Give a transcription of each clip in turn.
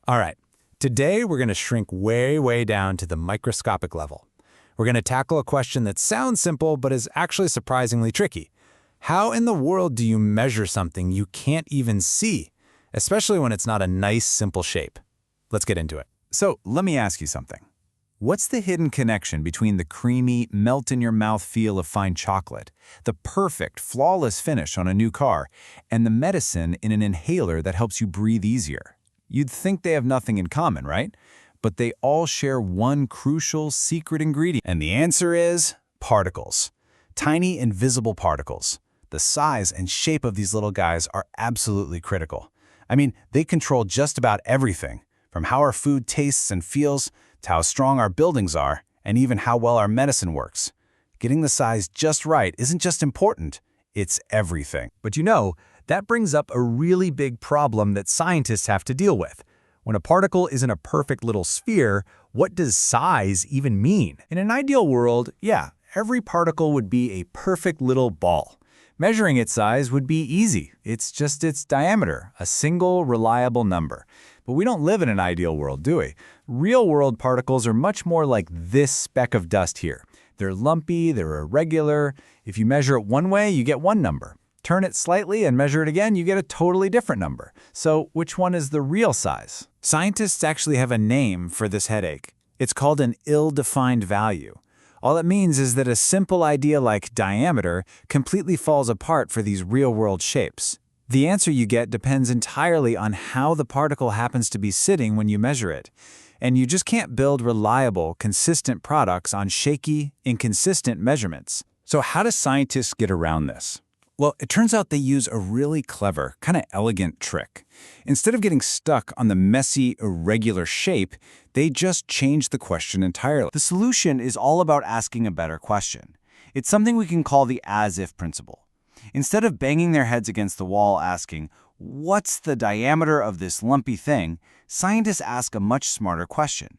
All right, today we're going to shrink way down to the microscopic level. We're going to tackle a question that sounds simple but is actually surprisingly tricky. How in the world do you measure something you can't even see, especially when it's not a nice, simple shape? Let's get into it. So let me ask you something. What's the hidden connection between the creamy, melt-in-your-mouth feel of fine chocolate, the perfect, flawless finish on a new car, and the medicine in an inhaler that helps you breathe easier? You'd think they have nothing in common, right? But they all share one crucial secret ingredient. And the answer is particles. Tiny, invisible particles. The size and shape of these little guys are absolutely critical. I mean, they control just about everything, from how our food tastes and feels, to how strong our buildings are, and even how well our medicine works. Getting the size just right isn't just important, it's everything. But you know, that brings up a really big problem that scientists have to deal with. When a particle isn't a perfect little sphere, what does size even mean? In an ideal world, yeah, every particle would be a perfect little ball. Measuring its size would be easy. It's just its diameter, a single, reliable number. But we don't live in an ideal world, do we? Real-world particles are much more like this speck of dust here. They're lumpy, they're irregular. If you measure it one way, you get one number. Turn it slightly and measure it again, you get a totally different number. So which one is the real size? Scientists actually have a name for this headache. It's called an ill-defined value. All it means is that a simple idea like diameter completely falls apart for these real-world shapes. The answer you get depends entirely on how the particle happens to be sitting when you measure it. And you just can't build reliable, consistent products on shaky, inconsistent measurements. So how do scientists get around this? Well, it turns out they use a really clever, kind of elegant trick. Instead of getting stuck on the messy, irregular shape, they just change the question entirely. The solution is all about asking a better question. It's something we can call the as-if principle. Instead of banging their heads against the wall asking, "What's the diameter of this lumpy thing?" scientists ask a much smarter question.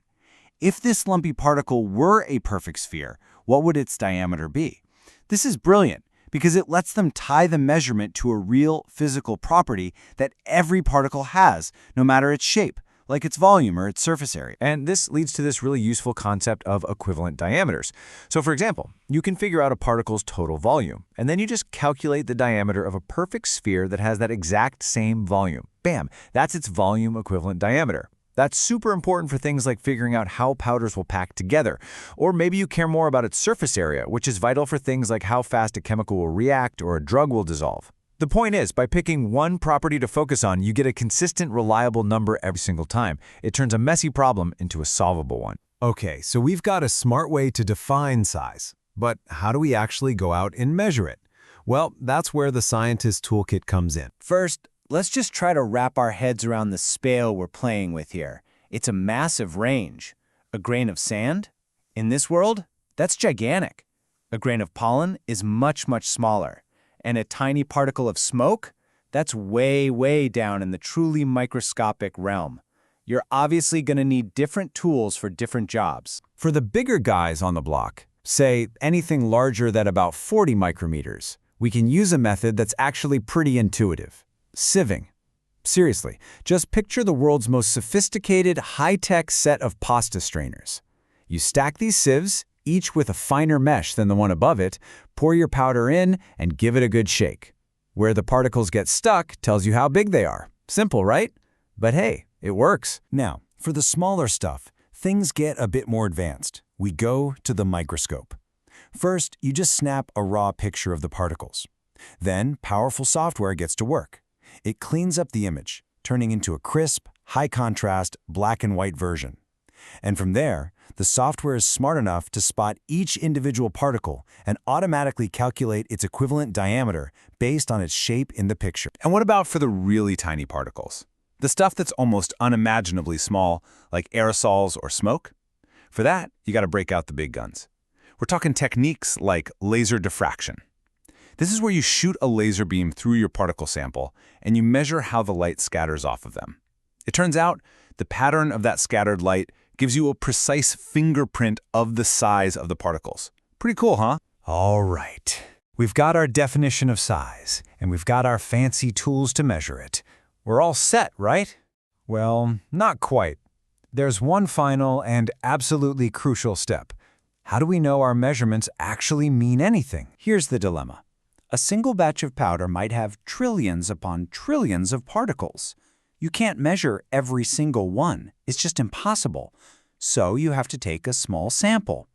If this lumpy particle were a perfect sphere, what would its diameter be? This is brilliant, because it lets them tie the measurement to a real physical property that every particle has, no matter its shape, like its volume or its surface area. And this leads to this really useful concept of equivalent diameters. So for example, you can figure out a particle's total volume, and then you just calculate the diameter of a perfect sphere that has that exact same volume. Bam! That's its volume equivalent diameter. That's super important for things like figuring out how powders will pack together. Or maybe you care more about its surface area, which is vital for things like how fast a chemical will react or a drug will dissolve. The point is, by picking one property to focus on, you get a consistent, reliable number every single time. It turns a messy problem into a solvable one. Okay, so we've got a smart way to define size. But how do we actually go out and measure it? Well, that's where the scientist toolkit comes in. First, let's just try to wrap our heads around the scale we're playing with here. It's a massive range. A grain of sand? In this world, that's gigantic. A grain of pollen is much smaller. And a tiny particle of smoke? That's way down in the truly microscopic realm. You're obviously going to need different tools for different jobs. For the bigger guys on the block, say anything larger than about 40 micrometers, we can use a method that's actually pretty intuitive. Sieving. Seriously, just picture the world's most sophisticated, high-tech set of pasta strainers. You stack these sieves, each with a finer mesh than the one above it, pour your powder in, and give it a good shake. Where the particles get stuck tells you how big they are. Simple, right? But hey, it works. Now, for the smaller stuff, things get a bit more advanced. We go to the microscope. First, you just snap a raw picture of the particles. Then, powerful software gets to work. It cleans up the image, turning into a crisp, high-contrast, black and white version. And from there, the software is smart enough to spot each individual particle and automatically calculate its equivalent diameter based on its shape in the picture. And what about for the really tiny particles? The stuff that's almost unimaginably small, like aerosols or smoke? For that, you got to break out the big guns. We're talking techniques like laser diffraction. This is where you shoot a laser beam through your particle sample, and you measure how the light scatters off of them. It turns out the pattern of that scattered light gives you a precise fingerprint of the size of the particles. Pretty cool, huh? All right. We've got our definition of size, and we've got our fancy tools to measure it. We're all set, right? Well, not quite. There's one final and absolutely crucial step. How do we know our measurements actually mean anything? Here's the dilemma. A single batch of powder might have trillions upon trillions of particles. You can't measure every single one. It's just impossible. So you have to take a small sample.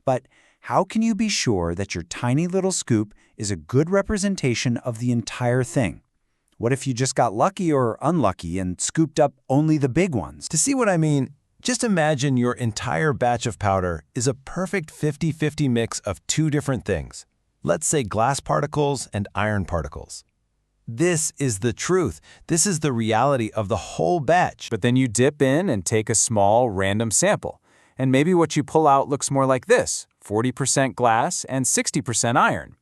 But how can you be sure that your tiny little scoop is a good representation of the entire thing? What if you just got lucky or unlucky and scooped up only the big ones? To see what I mean, just imagine your entire batch of powder is a perfect 50-50 mix of two different things. Let's say glass particles and iron particles. This is the truth. This is the reality of the whole batch. But then you dip in and take a small, random sample. And maybe what you pull out looks more like this, 40% glass and 60% iron.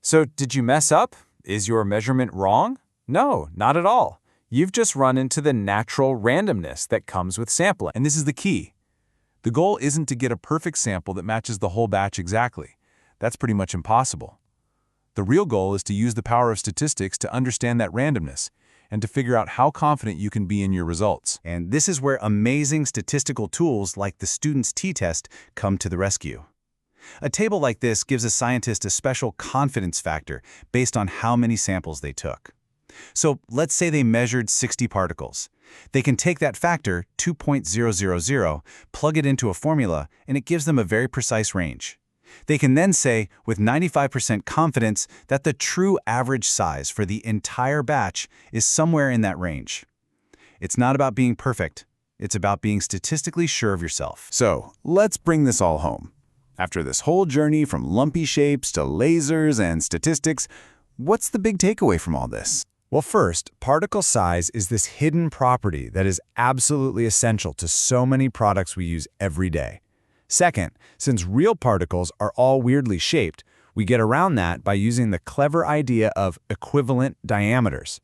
So did you mess up? Is your measurement wrong? No, not at all. You've just run into the natural randomness that comes with sampling. And this is the key. The goal isn't to get a perfect sample that matches the whole batch exactly. That's pretty much impossible. The real goal is to use the power of statistics to understand that randomness and to figure out how confident you can be in your results. And this is where amazing statistical tools like the student's t-test come to the rescue. A table like this gives a scientist a special confidence factor based on how many samples they took. So let's say they measured 60 particles. They can take that factor, 2.000, plug it into a formula, and it gives them a very precise range. They can then say, with 95% confidence, that the true average size for the entire batch is somewhere in that range. It's not about being perfect. It's about being statistically sure of yourself. So let's bring this all home. After this whole journey from lumpy shapes to lasers and statistics, what's the big takeaway from all this? Well, first, particle size is this hidden property that is absolutely essential to so many products we use every day. Second, since real particles are all weirdly shaped, we get around that by using the clever idea of equivalent diameters.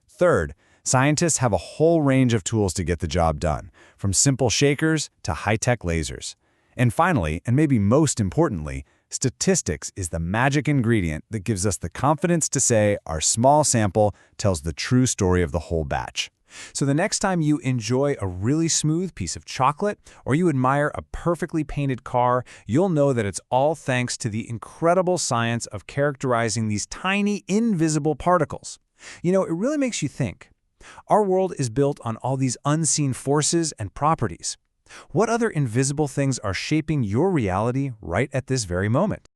Third, scientists have a whole range of tools to get the job done, from simple shakers to high-tech lasers. And finally, and maybe most importantly, statistics is the magic ingredient that gives us the confidence to say our small sample tells the true story of the whole batch. So the next time you enjoy a really smooth piece of chocolate or you admire a perfectly painted car, you'll know that it's all thanks to the incredible science of characterizing these tiny, invisible particles. You know, it really makes you think. Our world is built on all these unseen forces and properties. What other invisible things are shaping your reality right at this very moment?